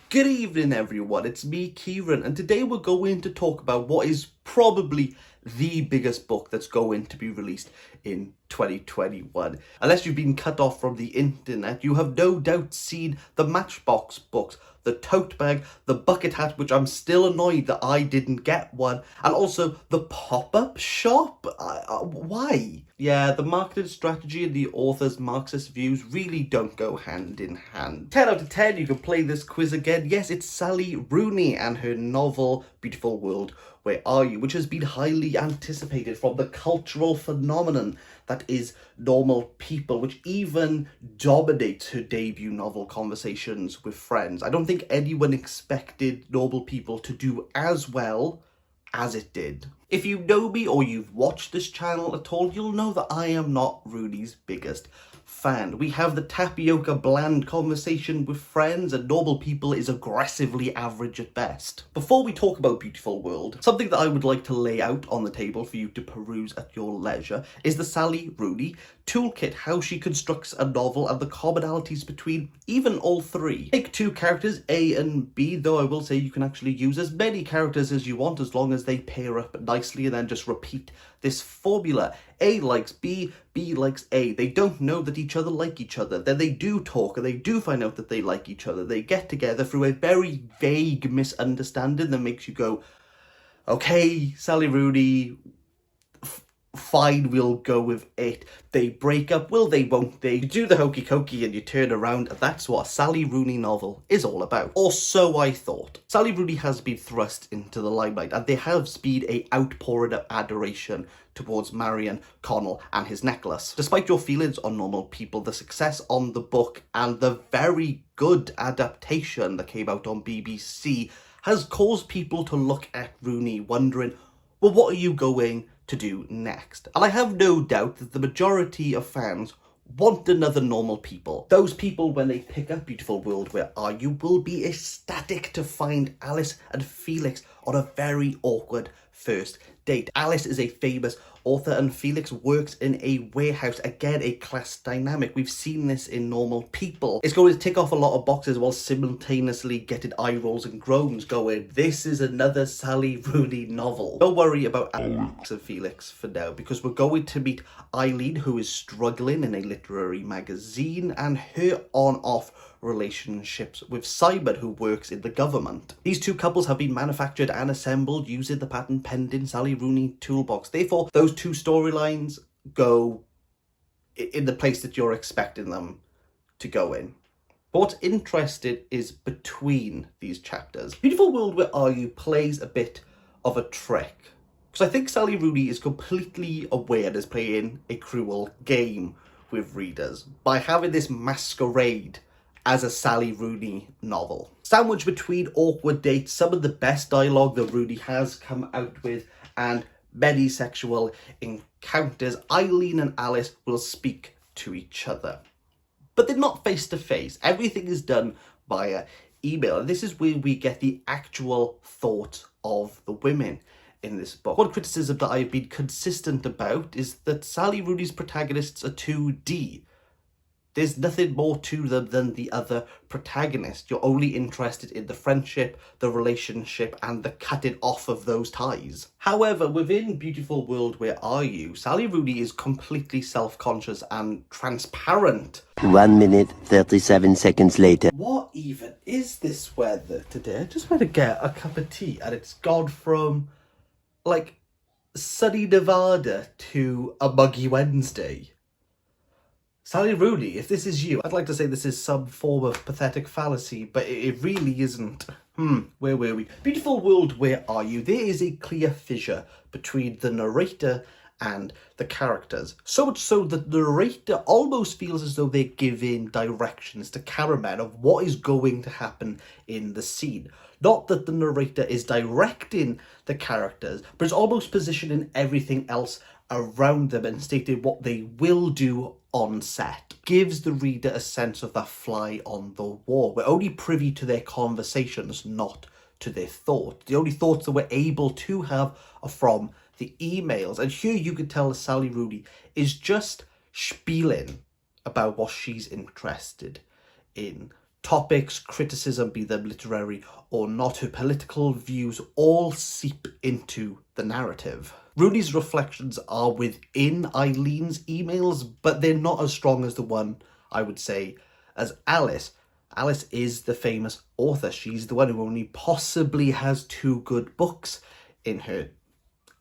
Good evening everyone, it's me Kieran, and today we're going to talk about what is probably the biggest book that's going to be released in 2021. Unless you've been cut off from the internet, you have no doubt seen the Matchbox books, the tote bag, the bucket hat, which I'm still annoyed that I didn't get one, and also the pop-up shop. Why? Yeah, the marketing strategy and the author's Marxist views really don't go hand in hand. 10 out of 10, you can play this quiz again. Yes, it's Sally Rooney and her novel, Beautiful World, Where Are You?, which has been highly anticipated from the cultural phenomenon that is Normal People, which even dominates her debut novel, Conversations with Friends. I don't think anyone expected Normal People to do as well as it did. If you know me or you've watched this channel at all, you'll know that I am not Rooney's biggest fan. We have the tapioca bland Conversation with Friends, and Normal People is aggressively average at best. Before we talk about Beautiful World, something that I would like to lay out on the table for you to peruse at your leisure is the Sally Rooney toolkit, how she constructs a novel and the commonalities between even all three. Take two characters, A and B, though I will say you can actually use as many characters as you want as long as they pair up nicely, and then just repeat this formula. A likes B, B likes A. They don't know that each other like each other. Then they do talk and they do find out that they like each other. They get together through a very vague misunderstanding that makes you go, okay, Sally Rooney, fine, we'll go with it. They break up, will they, won't they? You do the hokey cokey and you turn around, and that's what a Sally Rooney novel is all about. Or so I thought. Sally Rooney has been thrust into the limelight, and there has been a outpouring of adoration towards Marion Connell and his necklace. Despite your feelings on Normal People, the success on the book and the very good adaptation that came out on BBC has caused people to look at Rooney wondering, well, what are you going to do next? And I have no doubt that the majority of fans want another Normal People. Those people, when they pick up Beautiful World, Where Are You?, will be ecstatic to find Alice and Felix on a very awkward first date. Alice is a famous author and Felix works in a warehouse. Again, a class dynamic. We've seen this in Normal People. It's going to tick off a lot of boxes while simultaneously getting eye rolls and groans going, this is another Sally Rooney novel. Don't worry about Alex and Felix for now, because we're going to meet Eileen, who is struggling in a literary magazine, and her on-off relationships with Simon, who works in the government. These two couples have been manufactured and assembled using the patent pending Sally Rooney toolbox. Therefore, those two storylines go in the place that you're expecting them to go in. But what's interesting is between these chapters. Beautiful World, Where Are You plays a bit of a trick, because I think Sally Rooney is completely aware that it's playing a cruel game with readers by having this masquerade as a Sally Rooney novel. Sandwiched between awkward dates, some of the best dialogue that Rooney has come out with, and many sexual encounters, Eileen and Alice will speak to each other. But they're not face to face. Everything is done via email. And this is where we get the actual thoughts of the women in this book. One criticism that I've been consistent about is that Sally Rooney's protagonists are 2D. There's nothing more to them than the other protagonist. You're only interested in the friendship, the relationship, and the cutting off of those ties. However, within Beautiful World, Where Are You?, Sally Rooney is completely self-conscious and transparent. 1 minute, 37 seconds later. What even is this weather today? I just went to get a cup of tea and it's gone from, like, sunny Nevada to a muggy Wednesday. Sally Rooney, if this is you, I'd like to say this is some form of pathetic fallacy, but it really isn't. Where were we? Beautiful World, Where Are You? There is a clear fissure between the narrator and the characters. So much so that the narrator almost feels as though they're giving directions to cameramen of what is going to happen in the scene. Not that the narrator is directing the characters, but is almost positioning everything else around them and stating what they will do on set. Gives the reader a sense of that fly on the wall. We're only privy to their conversations, not to their thoughts. The only thoughts that we're able to have are from the emails. And here you could tell Sally Rooney is just spieling about what she's interested in topics, criticism, be them literary or not, her political views all seep into the narrative. Rooney's reflections are within Eileen's emails, but they're not as strong as the one, I would say, as Alice. Alice is the famous author. She's the one who only possibly has 2 good books in her.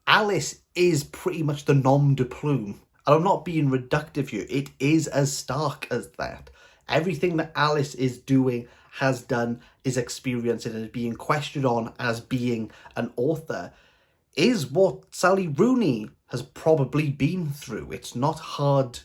Alice is pretty much the nom de plume. And I'm not being reductive here. It is as stark as that. Everything that Alice is doing, has done, is experiencing, and is being questioned on as being an author is what Sally Rooney has probably been through. It's not hard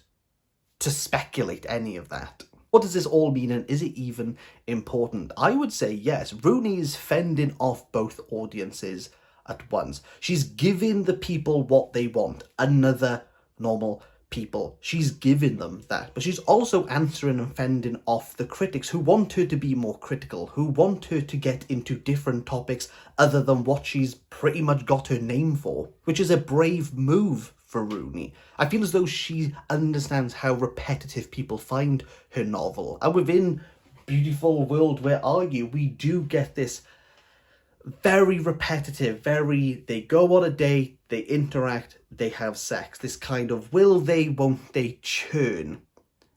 to speculate any of that. What does this all mean, and is it even important? I would say yes. Rooney is fending off both audiences at once. She's giving the people what they want, another normal people. She's giving them that, but she's also answering and fending off the critics who want her to be more critical, who want her to get into different topics other than what she's pretty much got her name for, which is a brave move for Rooney. I feel as though she understands how repetitive people find her novel, and within Beautiful World, Where Are You, we do get this very repetitive, they go on a date, they interact, they have sex. This kind of will they, won't they churn.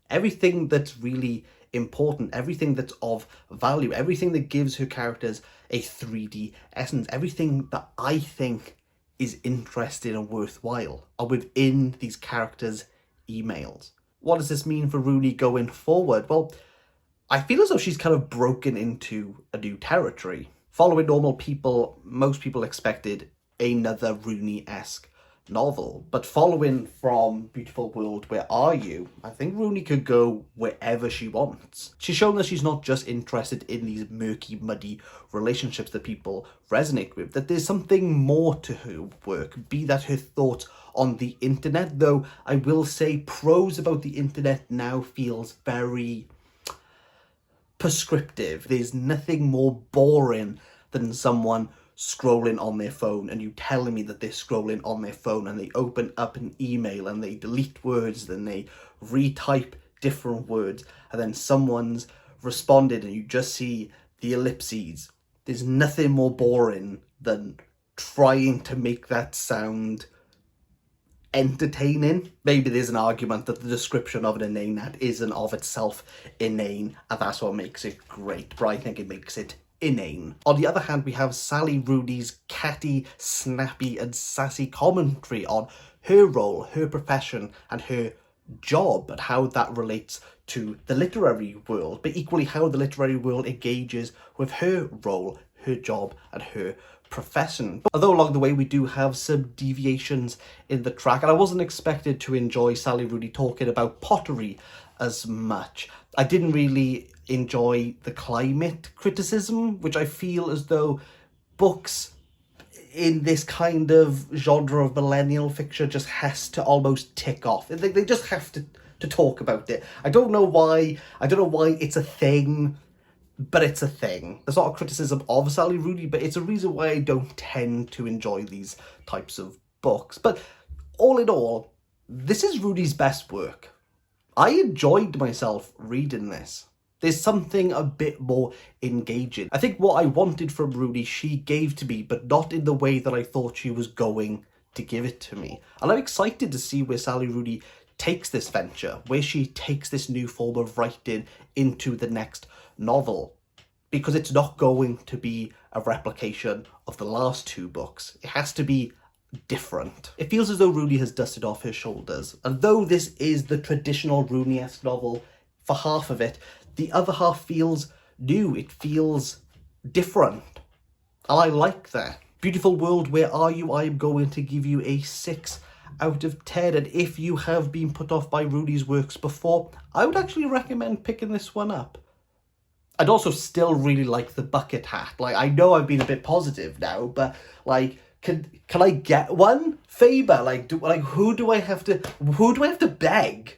Everything that's really important, everything that's of value, everything that gives her characters a 3D essence, everything that I think is interesting and worthwhile are within these characters' emails. What does this mean for Rooney going forward? Well, I feel as though she's kind of broken into a new territory. Following Normal People, most people expected another Rooney-esque novel. But following from Beautiful World, Where Are You? I think Rooney could go wherever she wants. She's shown that she's not just interested in these murky, muddy relationships that people resonate with, that there's something more to her work, be that her thoughts on the internet, though I will say prose about the internet now feels very prescriptive. There's nothing more boring than someone scrolling on their phone and you telling me that they're scrolling on their phone and they open up an email and they delete words, then they retype different words, and then someone's responded and you just see the ellipses. There's nothing more boring than trying to make that sound entertaining. Maybe there's an argument that the description of an inane ad isn't of itself inane, and that's what makes it great, but I think it makes it inane. On the other hand, we have Sally Rooney's catty, snappy and sassy commentary on her role, her profession and her job, and how that relates to the literary world, but equally how the literary world engages with her role, her job and her profession. Although along the way we do have some deviations in the track, and I wasn't expected to enjoy Sally Rooney talking about pottery as much. I didn't really enjoy the climate criticism, which I feel as though books in this kind of genre of millennial fiction just has to almost tick off. They just have to talk about it. I don't know why it's a thing, but it's a thing. There's not a criticism of Sally Rooney, but it's a reason why I don't tend to enjoy these types of books. But all in all, this is Rooney's best work. I enjoyed myself reading this. There's something a bit more engaging. I think what I wanted from Rooney, she gave to me, but not in the way that I thought she was going to give it to me. And I'm excited to see where Sally Rooney takes this venture, where she takes this new form of writing into the next novel, because it's not going to be a replication of the last 2 books. It has to be different. It feels as though Rooney has dusted off her shoulders, and though this is the traditional Rooney-esque novel for half of it, the other half feels new. It feels different, and I like that. Beautiful World, Where Are You? I am going to give you a 6 out of 10, and if you have been put off by Rooney's works before, I would actually recommend picking this one up. I'd also still really like the bucket hat. Like, I know I've been a bit positive now, but like, can I get one? Faber, who do I have to beg